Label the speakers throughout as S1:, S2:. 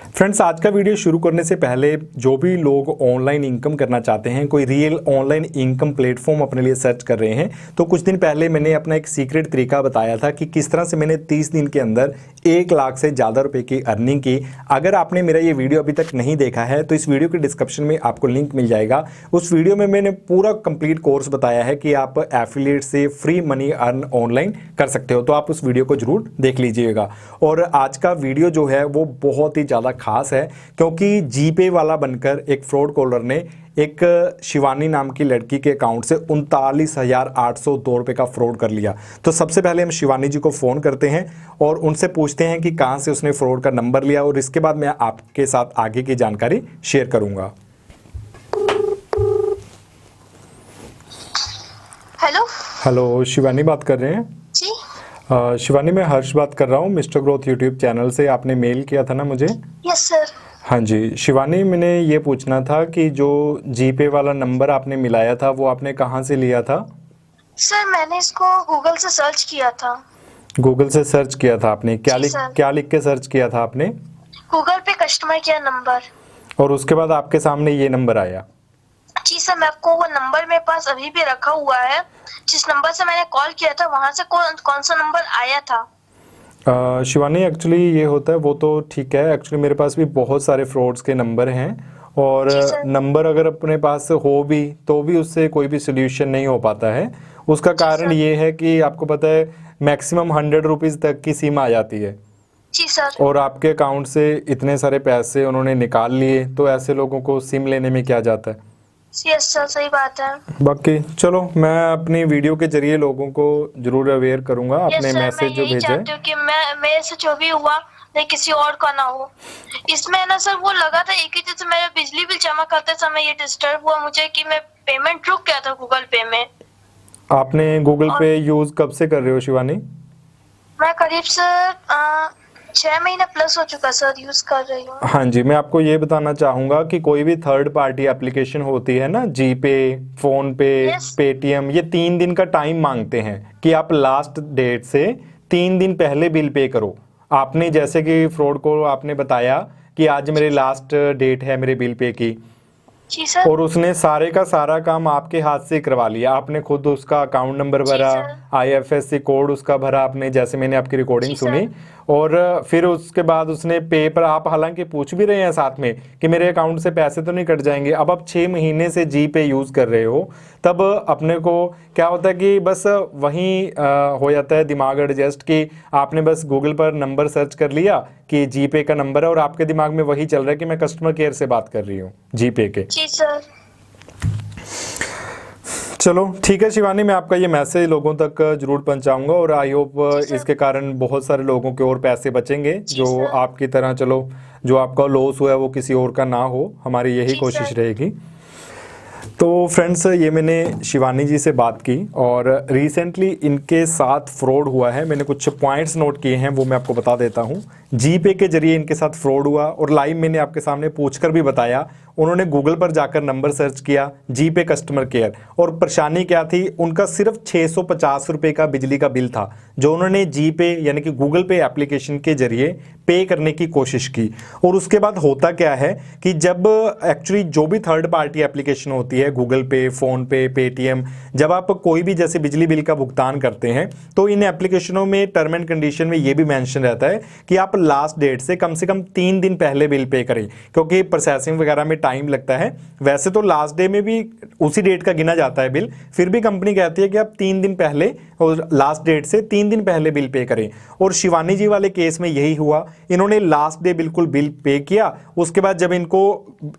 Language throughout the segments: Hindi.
S1: फ्रेंड्स, आज का वीडियो शुरू करने से पहले जो भी लोग ऑनलाइन इनकम करना चाहते हैं, कोई रियल ऑनलाइन इनकम प्लेटफॉर्म अपने लिए सर्च कर रहे हैं, तो कुछ दिन पहले मैंने अपना एक सीक्रेट तरीका बताया था कि किस तरह से मैंने 30 दिन के अंदर 1 लाख से ज़्यादा रुपए की अर्निंग की। अगर आपने मेरा ये वीडियो अभी तक नहीं देखा है तो इस वीडियो के डिस्क्रिप्शन में आपको लिंक मिल जाएगा। उस वीडियो में मैंने पूरा कंप्लीट कोर्स बताया है कि आप एफिलिएट से फ्री मनी अर्न ऑनलाइन कर सकते हो, तो आप उस वीडियो को जरूर देख लीजिएगा। और आज का वीडियो जो है वो बहुत ही ज़्यादा खास है, क्योंकि जीपे वाला बनकर एक फ्रॉड कॉलर ने एक शिवानी नाम की लड़की के अकाउंट से 39,802 रुपये का फ्रॉड कर लिया। तो सबसे पहले हम शिवानी जी को फ़ोन करते हैं और उनसे पूछते हैं कि कहाँ से उसने फ्रॉड का नंबर लिया, और इसके बाद मैं आपके साथ आगे की जानकारी शेयर करूँगा। हेलो, शिवानी बात कर रहे हैं
S2: जी।
S1: शिवानी, मैं हर्ष बात कर रहा हूँ मिस्टर ग्रोथ यूट्यूब चैनल से। आपने मेल किया था ना मुझे?
S2: Yes sir.
S1: हाँ जी शिवानी, मैंने ये पूछना था कि जो जीपे वाला नंबर आपने मिलाया था वो आपने कहाँ से लिया था?
S2: सर मैंने इसको गूगल से सर्च किया था।
S1: गूगल से सर्च किया था आपने? क्या लिख के सर्च किया था आपने?
S2: Google pay customer care number.
S1: और उसके बाद आपके सामने ये नंबर आया?
S2: जी सर, मैं आपको वो नंबर मेरे पास अभी भी रखा हुआ है। जिस नंबर से मैंने कॉल किया था वहां से कौन सा नंबर आया था?
S1: शिवानी, एक्चुअली ये होता है, वो तो ठीक है। एक्चुअली मेरे पास भी बहुत सारे फ्रॉड्स के नंबर हैं, और नंबर अगर अपने पास हो भी तो भी उससे कोई भी सोल्यूशन नहीं हो पाता है। उसका कारण ये है कि आपको पता है मैक्सिमम 100 रुपीज़ तक की सीमा आ जाती है।
S2: जी सर।
S1: और आपके अकाउंट से इतने सारे पैसे उन्होंने निकाल लिए, तो ऐसे लोगों को सिम लेने में क्या जाता है।
S2: यस सर, सही बात है।
S1: बाकी चलो, मैं अपनी वीडियो के जरिए लोगों को जरूर अवेयर करूंगा। आपने मैसेज जो भेजा है
S2: कि मेरे से जो भी हुआ नहीं किसी और का ना हो। इसमें ना सर वो लगा था एक ही जैसे मेरा बिजली बिल जमा करते समय ये डिस्टर्ब हुआ मुझे कि मैं पेमेंट रुक गया था गूगल पे में।
S1: आपने गूगल पे यूज कब से कर रहे हो शिवानी?
S2: मैं करीब सर 6 महीने प्लस हो चुका सर यूज कर रही हूँ।
S1: हाँ जी, मैं आपको ये बताना चाहूँगा कि कोई भी थर्ड पार्टी एप्लीकेशन होती है ना, जीपे, फोन पे, पेटीएम, ये 3 दिन का टाइम मांगते हैं कि आप लास्ट डेट से 3 दिन पहले बिल पे करो। आपने जैसे कि फ्रॉड को आपने बताया कि आज मेरे लास्ट डेट है मेरे बिल पे की,
S2: जी सर।
S1: और उसने सारे का सारा काम आपके हाथ से करवा लिया। आपने खुद उसका अकाउंट नंबर भरा, IFSC कोड उसका भरा आपने, जैसे मैंने आपकी रिकॉर्डिंग सुनी, और फिर उसके बाद उसने पे पर आप हालांकि पूछ भी रहे हैं साथ में कि मेरे अकाउंट से पैसे तो नहीं कट जाएंगे। अब आप 6 महीने से जी पे यूज़ कर रहे हो, तब अपने को क्या होता है कि बस वहीं हो जाता है दिमाग एडजस्ट कि आपने बस गूगल पर नंबर सर्च कर लिया कि जी पे का नंबर है, और आपके दिमाग में वही चल रहा है कि मैं कस्टमर केयर से बात कर रही हूँ जी पे के।
S2: जी सर।
S1: चलो ठीक है शिवानी, मैं आपका ये मैसेज लोगों तक जरूर पहुंचाऊंगा, और आई होप इसके कारण बहुत सारे लोगों के और पैसे बचेंगे जो आपकी तरह, चलो जो आपका लॉस हुआ है वो किसी और का ना हो, हमारी यही कोशिश रहेगी। तो फ्रेंड्स, ये मैंने शिवानी जी से बात की और रिसेंटली इनके साथ फ्रॉड हुआ है। मैंने कुछ पॉइंट्स नोट किए हैं, वो मैं आपको बता देता हूँ। जीपे के जरिए इनके साथ फ्रॉड हुआ, और लाइव मैंने आपके सामने पूछकर भी बताया। उन्होंने गूगल पर जाकर नंबर सर्च किया, जीपे कस्टमर केयर, और परेशानी क्या थी, उनका सिर्फ 650 रुपये का बिजली का बिल था जो उन्होंने जीपे यानी कि गूगल पे एप्लीकेशन के जरिए पे करने की कोशिश की। और उसके बाद होता क्या है कि जब एक्चुअली जो भी थर्ड पार्टी एप्लीकेशन होती है, गूगल पे, फोन पे, पेटीएम, जब आप कोई भी जैसे बिजली बिल का भुगतान करते हैं तो इन एप्लीकेशनों में टर्म एंड कंडीशन में ये भी मेंशन रहता है कि आप लास्ट डेट से कम 3 दिन पहले बिल पे करें, क्योंकि प्रोसेसिंग वगैरह में टाइम लगता है। वैसे तो लास्ट डे में भी उसी डेट का गिना जाता है बिल, फिर भी कंपनी कहती है कि आप 3 दिन पहले और लास्ट डेट से 3 दिन पहले बिल पे करें। और शिवानी जी वाले केस में यही हुआ, इन्होंने लास्ट डे बिल्कुल बिल पे किया। उसके बाद जब इनको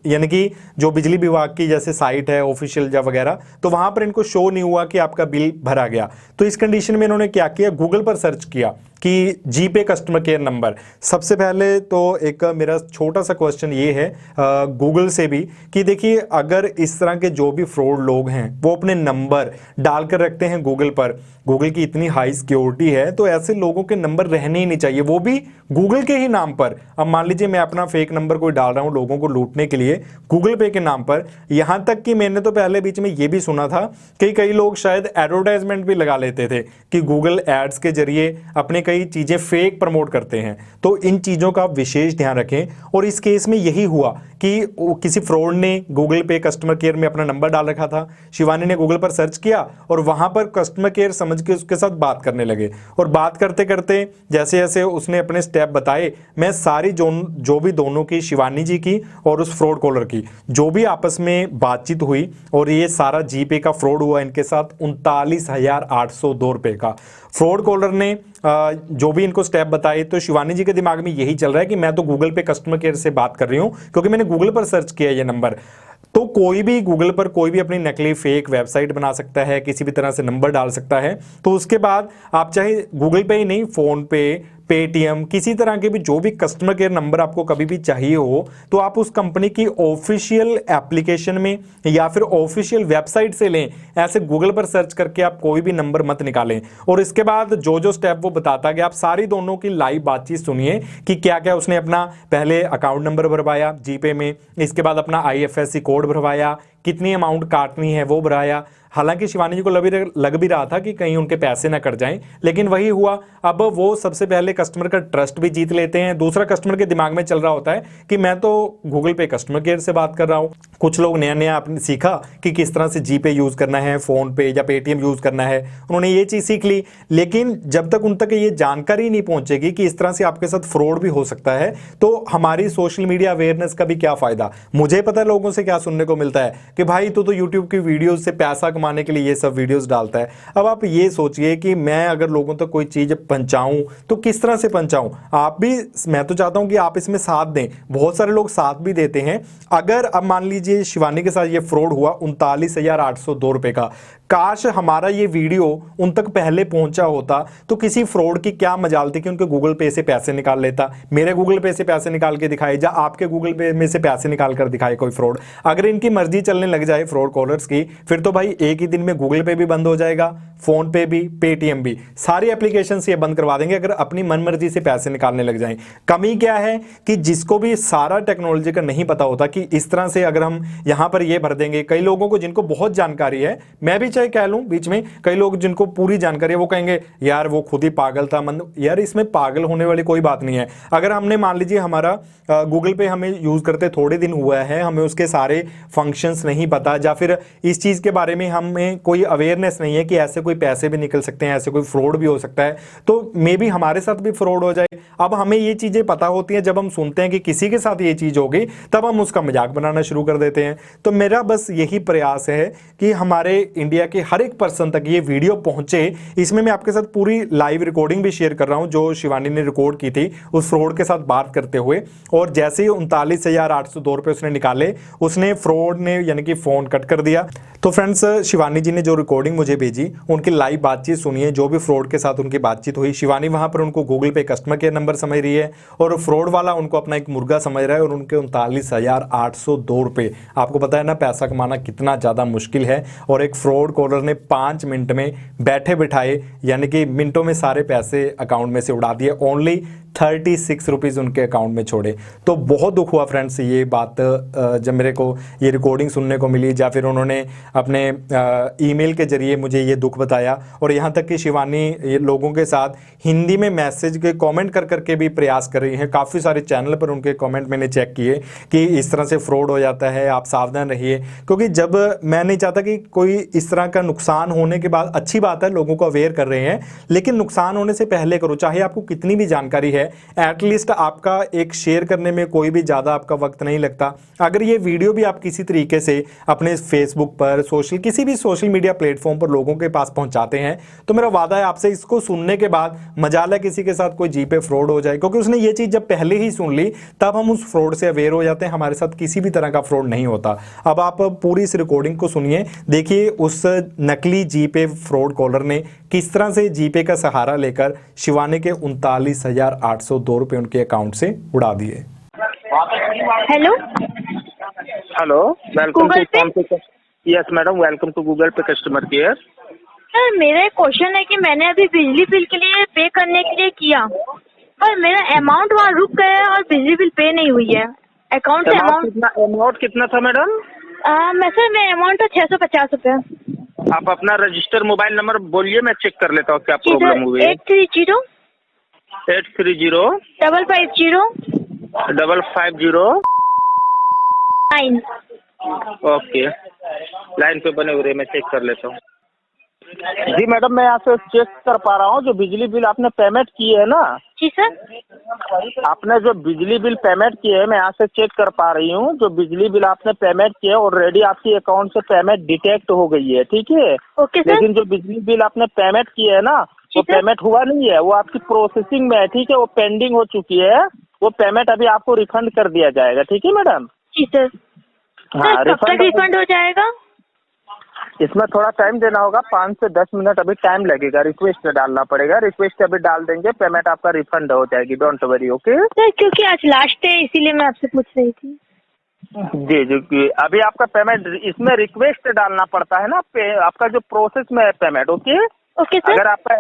S1: यानी कि जो बिजली विभाग की जैसे साइट है ऑफिशियल या वगैरह, तो वहां पर इनको शो नहीं हुआ कि आपका बिल भरा गया। तो इस कंडीशन में इन्होंने क्या किया, गूगल पर सर्च किया कि जीपे कस्टमर केयर नंबर। सबसे पहले तो एक मेरा छोटा सा क्वेश्चन ये है गूगल से भी कि देखिए, अगर इस तरह के जो भी फ्रॉड लोग हैं वो अपने नंबर डालकर रखते हैं गूगल पर, गूगल की इतनी हाई सिक्योरिटी है, तो ऐसे लोगों के नंबर रहने ही नहीं चाहिए, वो भी गूगल के ही नाम पर। अब मान लीजिए मैं अपना फेक नंबर कोई डाल रहा हूं लोगों को लूटने के लिए गूगल पे के नाम पर। यहां तक कि मैंने तो पहले बीच में ये भी सुना था कि कई लोग शायद एडवर्टाइजमेंट भी लगा लेते थे कि गूगल एड्स के जरिए अपने कई चीजें फेक प्रमोट करते हैं। तो इन चीज़ों का आप विशेष ध्यान रखें। और इस केस में यही हुआ कि किसी फ्रॉड ने गूगल पे कस्टमर केयर में अपना नंबर डाल रखा था, शिवानी ने गूगल पर सर्च किया और वहाँ पर कस्टमर केयर समझ के उसके साथ बात करने लगे। और बात करते करते जैसे जैसे उसने अपने स्टेप बताए, मैं सारी जो भी दोनों की, शिवानी जी की और उस फ्रॉड कॉलर की, जो भी आपस में बातचीत हुई और ये सारा जीपे का फ्रॉड हुआ इनके साथ 39,802 रुपये का। फ्रॉड कॉलर ने जो भी इनको स्टेप बताए, तो शिवानी जी के दिमाग में यही चल रहा है कि मैं तो गूगल पे कस्टमर केयर से बात कर रही हूँ क्योंकि मैंने गूगल पर सर्च किया ये नंबर। तो कोई भी गूगल पर कोई भी अपनी नकली फेक वेबसाइट बना सकता है, किसी भी तरह से नंबर डाल सकता है। तो उसके बाद आप चाहे गूगल पे ही नहीं, फोन पे, पेटीएम, किसी तरह के भी जो भी कस्टमर केयर नंबर आपको कभी भी चाहिए हो, तो आप उस कंपनी की ऑफिशियल एप्लीकेशन में या फिर ऑफिशियल वेबसाइट से लें। ऐसे गूगल पर सर्च करके आप कोई भी नंबर मत निकालें। और इसके बाद जो जो स्टेप वो बताता गया, आप सारी दोनों की लाइव बातचीत सुनिए कि क्या क्या उसने अपना पहले अकाउंट नंबर भरवाया जीपे में, इसके बाद अपना IFSC कोड भरवाया, कितनी अमाउंट काटनी है वो भराया। हालांकि शिवानी जी को लग भी रहा था कि कहीं उनके पैसे ना कट जाएं, लेकिन वही हुआ। अब वो सबसे पहले कस्टमर का ट्रस्ट भी जीत लेते हैं। दूसरा, कस्टमर के दिमाग में चल रहा होता है कि मैं तो गूगल पे कस्टमर केयर से बात कर रहा हूं। कुछ लोग नया नया आपने सीखा कि किस तरह से जीपे यूज करना है, फोन पे या पेटीएम यूज करना है, उन्होंने ये चीज सीख ली। लेकिन जब तक उन तक ये जानकारी नहीं पहुंचेगी कि इस तरह से आपके साथ फ्रॉड भी हो सकता है, तो हमारी सोशल मीडिया अवेयरनेस का भी क्या फायदा। मुझे पता है लोगों से क्या सुनने को मिलता है कि भाई तू तो यूट्यूब की वीडियोज से पैसा कमाने के लिए ये सब वीडियोस डालता है। अब आप ये सोचिए कि मैं अगर लोगों तक कोई चीज पहुंचाऊं तो किस तरह से पहुंचाऊं। आप भी, मैं तो चाहता हूं कि आप इसमें साथ दें। बहुत सारे लोग साथ भी देते हैं। अगर अब मान लीजिए शिवानी के साथ ये फ्रॉड हुआ 39,802 रुपए का, काश हमारा ये वीडियो उन तक पहले पहुंचा होता तो किसी फ्रॉड की क्या मजाल थी कि उनके गूगल पे से पैसे निकाल लेता। मेरे गूगल पे से पैसे निकाल के दिखाए, या आपके गूगल पे में से पैसे निकाल कर दिखाए कोई फ्रॉड। अगर इनकी मर्जी चलने लग जाए फ्रॉड कॉलर्स की, फिर तो भाई एक ही दिन में गूगल पे भी बंद हो जाएगा, फोन पे भी, पेटीएम भी, सारी एप्लीकेशन ये बंद करवा देंगे अगर अपनी मनमर्जी से पैसे निकालने लग जाएं। कमी क्या है कि जिसको भी सारा टेक्नोलॉजी का नहीं पता होता कि इस तरह से अगर हम यहां पर ये भर देंगे, कई लोगों को जिनको बहुत जानकारी है, मैं भी चाहे कह लूं बीच में, कई लोग जिनको पूरी जानकारी है वो कहेंगे यार वो खुद ही पागल था। यार इसमें पागल होने वाली कोई बात नहीं है। अगर हमने मान लीजिए हमारा गूगल पे हमें यूज करते थोड़े दिन हुआ है, हमें उसके सारे फंक्शंस नहीं पता, या फिर इस चीज के बारे में हमें कोई अवेयरनेस नहीं है कि ऐसे कोई पैसे भी निकल सकते हैं, ऐसे कोई फ्रॉड भी हो सकता है, तो मे बी हमारे साथ भी फ्रॉड हो जाए। अब हमें ये चीजें पता होती हैं, जब हम सुनते हैं कि किसी के साथ ये चीज हो गई तब हम उसका मजाक बनाना शुरू कर देते हैं। तो मेरा बस यही प्रयास है कि हमारे इंडिया के हर एक पर्सन तक ये वीडियो पहुंचे। इसमें मैं आपके साथ पूरी लाइव रिकॉर्डिंग भी शेयर कर रहा हूं जो शिवानी ने रिकॉर्ड की थी उस फ्रॉड के साथ बात करते हुए। और जैसे ही 39,802 रुपए उसने निकाले, उसने फ्रॉड ने यानी कि फोन कट कर दिया। तो फ्रेंड्स, शिवानी जी ने जो रिकॉर्डिंग मुझे भेजी उनकी लाइव बातचीत सुनिए, जो भी फ्रॉड के साथ उनकी बातचीत हुई। शिवानी वहां पर उनको Google pay customer care number समझ रही है और फ्रॉड वाला उनको अपना एक मुर्गा समझ रहा है, और उनके 39,802 रुपए। आपको पता है ना पैसा कमाना कितना ज्यादा मुश्किल है, और एक फ्रॉड कॉलर ने 5 मिनट में बैठे बिठाए यानी कि मिनटों में सारे पैसे अकाउंट में से उड़ा दिए। ओनली 36 रुपीज़ उनके अकाउंट में छोड़े। तो बहुत दुख हुआ फ्रेंड्स ये बात जब मेरे को ये रिकॉर्डिंग सुनने को मिली, या फिर उन्होंने अपने ईमेल के जरिए मुझे ये दुख बताया। और यहाँ तक कि शिवानी ये लोगों के साथ हिंदी में मैसेज के कमेंट कर करके भी प्रयास कर रही हैं। काफ़ी सारे चैनल पर उनके कमेंट मैंने चेक किए कि इस तरह से फ्रॉड हो जाता है, आप सावधान रहिए। क्योंकि जब मैं नहीं चाहता कि कोई इस तरह का नुकसान होने के बाद, अच्छी बात है लोगों को अवेयर कर रहे हैं, लेकिन नुकसान होने से पहले करो। चाहे आपको कितनी भी जानकारी है, एटलीस्ट आपका एक शेयर करने में कोई भी ज़्यादा आपका वक्त नहीं लगता। अगर ये वीडियो भी आप किसी तरीके से अपने फेसबुक पर, किसी भी सोशल मीडिया प्लेटफॉर्म पर लोगों के पास पहुंचाते हैं, तो मेरा वादा है आपसे इसको सुनने के बाद मजाल है किसी के साथ कोई जीपे फ्रॉड हो जाए, क्योंकि उसने ये चीज़ जब पहले ही सुन ली तब हम उस फ्रॉड से अवेयर हो जाते हैं। हमारे साथ किसी भी तरह का फ्रॉड नहीं होता। अब आप पूरी इस रिकॉर्डिंग को सुनिए, देखिए उस नकली जीपे फ्रॉड कॉलर ने किस तरह से जीपे का सहारा लेकर शिवानी के 39,802 रुपए उनके अकाउंट से उड़ा दिए।
S2: Hello
S3: hello, welcome
S2: Google
S3: to yes madam, welcome to Google pay customer care.
S2: Sir, मेरा एक क्वेश्चन है कि मैंने अभी बिजली बिल के लिए पे करने के लिए किया, पर मेरा अमाउंट वहाँ रुक गया है और बिजली बिल पे नहीं हुई है। अकाउंट से
S3: अमाउंट कितना था मैडम?
S2: मेरा अमाउंट था 650 रुपये।
S3: आप अपना रजिस्टर मोबाइल नंबर बोलिए, मैं चेक कर लेता हूँ क्या प्रॉब्लम हुई है।
S2: 830
S3: 830 550
S2: 9।
S3: ओके, लाइन पे बने हुए, मैं चेक कर लेता हूँ। जी मैडम, मैं यहाँ से चेक कर पा रहा हूँ, जो बिजली बिल आपने पेमेंट किए है ना,
S2: जी सर।
S3: आपने जो बिजली बिल पेमेंट किए है, मैं यहाँ से चेक कर पा रही हूँ, जो बिजली बिल आपने पेमेंट किए ऑलरेडी आपकी अकाउंट से पेमेंट डिटेक्ट हो गई है, ठीक है।
S2: Okay sir.
S3: लेकिन जो बिजली बिल आपने पेमेंट किए है ना, वो
S2: सर।
S3: पेमेंट हुआ नहीं है, वो आपकी प्रोसेसिंग में है, ठीक है, वो पेंडिंग हो चुकी है। वो पेमेंट अभी आपको रिफंड कर दिया जाएगा, ठीक है मैडम।
S2: जी सर।
S3: हाँ,
S2: सर कब तक रिफंड हो जाएगा?
S3: इसमें थोड़ा टाइम देना होगा, 5 से 10 मिनट अभी टाइम लगेगा, रिक्वेस्ट डालना पड़ेगा, रिक्वेस्ट अभी डाल देंगे, पेमेंट आपका रिफंड हो जाएगी, डोंट वरी, ओके।
S2: सर क्योंकि आज लास्ट है इसीलिए मैं आपसे पूछ रही थी।
S3: जी जी, अभी आपका पेमेंट इसमें रिक्वेस्ट डालना पड़ता है ना, आपका जो प्रोसेस में है पेमेंट, ओके।
S2: Okay sir.
S3: अगर आपका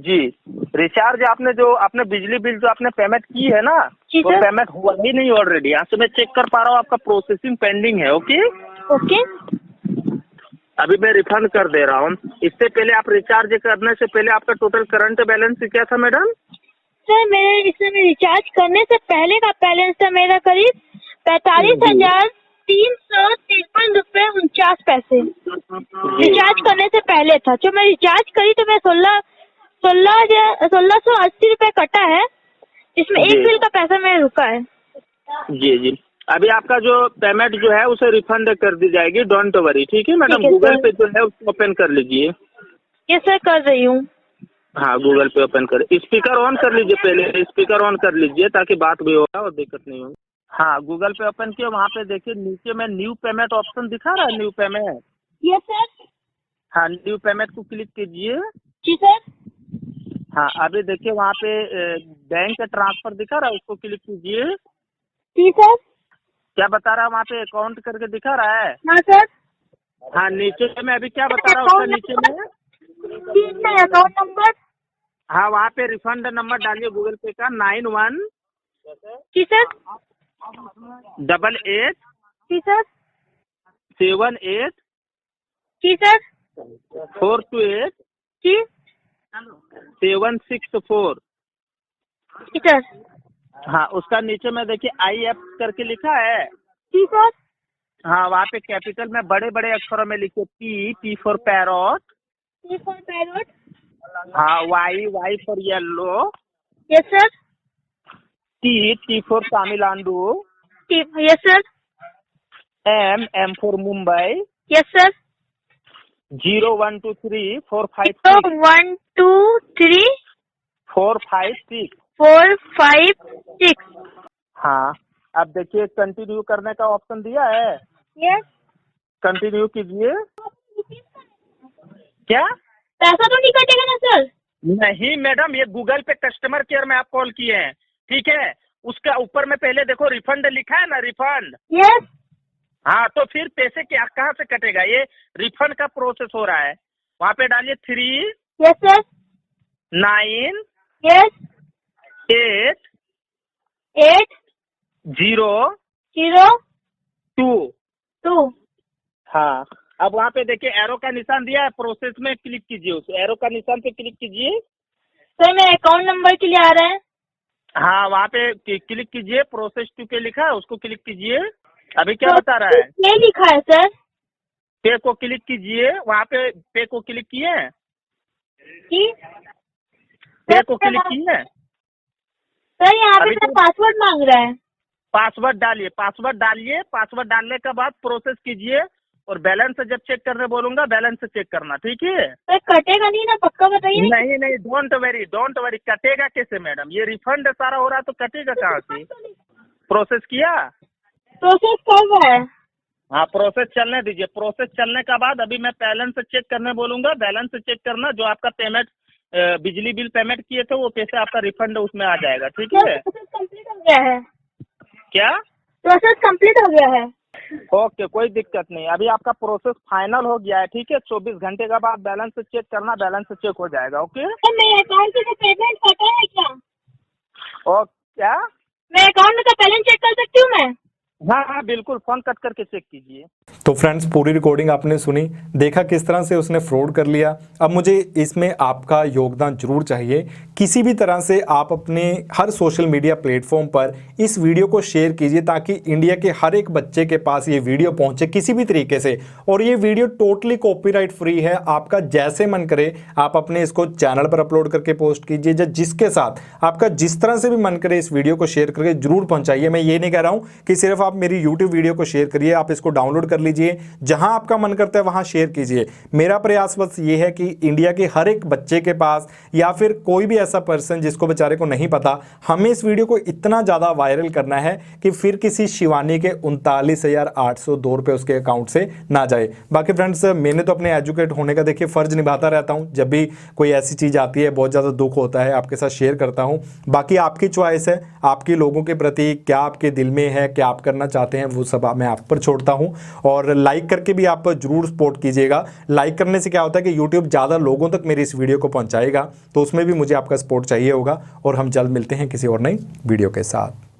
S3: जी रिचार्ज आपने बिजली बिल जो आपने पेमेंट की है ना,
S2: जी
S3: वो
S2: सर।
S3: पेमेंट हुआ ही नहीं ऑलरेडी, यहाँ से मैं चेक कर पा रहा हूँ, आपका प्रोसेसिंग पेंडिंग है, ओके।
S2: ओके
S3: अभी मैं रिफंड कर दे रहा हूँ। इससे पहले आप रिचार्ज करने से पहले आपका टोटल करंट बैलेंस क्या था मैडम?
S2: सर, मेरे इसमें रिचार्ज करने से पहले का बैलेंस था मेरा करीब 45,353 रुपए 49 पैसे। रिचार्ज करने से पहले था। जो मैं रिचार्ज करी तो मैं 1680 रुपए कटा है, जिसमें एक
S3: जी।
S2: बिल का पैसा मेरा रुका है।
S3: जी जी, अभी आपका जो पेमेंट जो है उसे रिफंड कर दी जाएगी, डोंट वरी, ठीक है मैडम।
S2: ठीक है,
S3: गूगल
S2: सर।
S3: पे जो है उसको ओपन कर लीजिए।
S2: ये सर कर रही हूँ।
S3: हाँ, गूगल पे ओपन कर, स्पीकर ऑन कर लीजिए, पहले स्पीकर ऑन कर लीजिए ताकि बात भी होगा और दिक्कत नहीं होगी। हाँ, गूगल पे ओपन किया, वहाँ पे देखिए नीचे में न्यू पेमेंट ऑप्शन दिखा रहा है, न्यू पेमेंट।
S2: ये सर।
S3: हाँ, न्यू पेमेंट को क्लिक कीजिए।
S2: जी सर।
S3: हाँ, अभी देखिए वहाँ पे बैंक ट्रांसफर दिखा रहा है, उसको क्लिक कीजिए।
S2: जी सर।
S3: क्या बता रहा है वहाँ पे? अकाउंट करके दिखा रहा है।
S2: हाँ सर।
S3: हाँ, नीचे में अभी क्या बता रहा है उसका नीचे में?
S2: Account number.
S3: हाँ, वहाँ पे रिफंड नंबर डालिए गूगल पे का, 91
S2: जी सर।
S3: 88
S2: जी सर।
S3: 78
S2: जी सर।
S3: 428
S2: जी
S3: 764।
S2: जी सर।
S3: हाँ, उसका नीचे में देखिए IF करके लिखा है।
S2: जी सर।
S3: हाँ, वहाँ पे कैपिटल में बड़े बड़े अक्षरों में लिखिए P for parrot.
S2: P for parrot।
S3: हाँ, Y for yellow.
S2: Yes sir.
S3: T for Tamil Nadu.
S2: Yes sir.
S3: M for Mumbai.
S2: Yes sir.
S3: 0 1 2 3 4 5 6
S2: 1 2 3
S3: 4 5 6।
S2: 4 5 6।
S3: हाँ, अब देखिए कंटिन्यू करने का ऑप्शन दिया है,
S2: यस।
S3: कंटिन्यू कीजिए। क्या?
S2: पैसा तो नहीं कटेगा ना सर?
S3: नहीं मैडम, ये गूगल पे कस्टमर केयर में आप कॉल किए हैं, ठीक है। उसका ऊपर में पहले देखो रिफंड लिखा है ना, रिफंड।
S2: यस।
S3: हाँ, तो फिर पैसे क्या कहाँ से कटेगा? ये रिफंड का प्रोसेस हो रहा है। वहाँ पे डालिए 3
S2: यस सर।
S3: 9
S2: यस।
S3: 8
S2: 8
S3: 0
S2: 0
S3: 2।
S2: 2।
S3: हाँ, अब वहाँ पे देखिए एरो का निशान दिया है, प्रोसेस में क्लिक कीजिए, उस एरो का निशान पे क्लिक कीजिए।
S2: सर मेरे अकाउंट नंबर के लिए आ रहा है।
S3: हाँ, वहाँ पे क्लिक कीजिए, प्रोसेस टू पे लिखा है, उसको क्लिक कीजिए। अभी क्या बता रहा है?
S2: ये लिखा है सर।
S3: पे को क्लिक कीजिए, वहाँ पे पे को क्लिक किए हैं,
S2: जी
S3: पे को क्लिक किए हैं।
S2: सर यहाँ पे
S3: अभी
S2: मेरा
S3: तो
S2: पासवर्ड मांग रहा है।
S3: पासवर्ड डालिए, पासवर्ड डालिए, पासवर्ड डालने के बाद प्रोसेस कीजिए, और बैलेंस जब चेक करने बोलूंगा बैलेंस से चेक करना, ठीक है।
S2: सर कटेगा नहीं ना, पक्का बताइए।
S3: नहीं नहीं, डोंट वरी, कटेगा कैसे मैडम? ये रिफंड सारा हो रहा है तो कटेगा कहाँ से? प्रोसेस किया?
S2: प्रोसेस कर रहा है।
S3: हाँ, प्रोसेस चलने दीजिए। प्रोसेस चलने के बाद अभी मैं बैलेंस से चेक करने बोलूंगा, बैलेंस से चेक करना, जो आपका पेमेंट बिजली बिल पेमेंट किए थे वो पैसे आपका रिफंड उसमें आ जाएगा, ठीक है।
S2: प्रोसेस कंप्लीट हो गया है।
S3: क्या?
S2: प्रोसेस कंप्लीट हो गया है।
S3: ओके, कोई दिक्कत नहीं, अभी आपका प्रोसेस फाइनल हो गया है, ठीक है। 24 घंटे के बाद बैलेंस से चेक करना, बैलेंस से चेक हो जाएगा, ओके।
S2: सर मेरे अकाउंट से पेमेंट कटा है क्या?
S3: और क्या?
S2: मेरे अकाउंट में का बैलेंस चेक कर सकती हूँ मैं?
S3: हाँ हाँ बिल्कुल, फोन कट करके चेक कीजिए।
S1: तो फ्रेंड्स, पूरी रिकॉर्डिंग आपने सुनी, देखा किस तरह से उसने फ्रॉड कर लिया। अब मुझे इसमें आपका योगदान जरूर चाहिए। किसी भी तरह से आप अपने हर सोशल मीडिया प्लेटफॉर्म पर इस वीडियो को शेयर कीजिए ताकि इंडिया के हर एक बच्चे के पास ये वीडियो पहुंचे किसी भी तरीके से। और ये वीडियो टोटली कॉपीराइट फ्री है, आपका जैसे मन करे आप अपने इसको चैनल पर अपलोड करके पोस्ट कीजिए, या जिसके साथ आपका जिस तरह से भी मन करे इस वीडियो को शेयर करके जरूर पहुंचाइए। मैं ये नहीं कह रहा हूं कि सिर्फ आप मेरी यूट्यूब वीडियो को शेयर करिए, आप इसको डाउनलोड कर लीजिए, जहां आपका मन करता है वहां शेयर कीजिए। मेरा प्रयास बस ये है कि इंडिया के हर एक बच्चे के पास, या फिर कोई भी ऐसा पर्सन जिसको बेचारे को नहीं पता, हमें इस वीडियो को इतना ज़्यादा वायरल करना है कि फिर किसी शिवानी के 39,802 रुपये उसके अकाउंट से ना जाए। बाकी फ्रेंड्स, मैंने तो अपने एजुकेट होने का देखिए फ़र्ज निभाता रहता हूँ। जब भी कोई ऐसी चीज़ आती है, बहुत ज़्यादा दुख होता है, आपके साथ शेयर करता हूँ। बाकी आपकी चॉइस है, आपकी लोगों के प्रति क्या आपके दिल में है, क्या आप करना चाहते हैं, वो सब मैं आप पर छोड़ता हूं। और लाइक करके भी आप जरूर सपोर्ट कीजिएगा। लाइक करने से क्या होता है कि यूट्यूब ज़्यादा लोगों तक मेरी इस वीडियो को पहुंचाएगा, तो उसमें भी मुझे आपका सपोर्ट चाहिए होगा। और हम जल्द मिलते हैं किसी और नई वीडियो के साथ।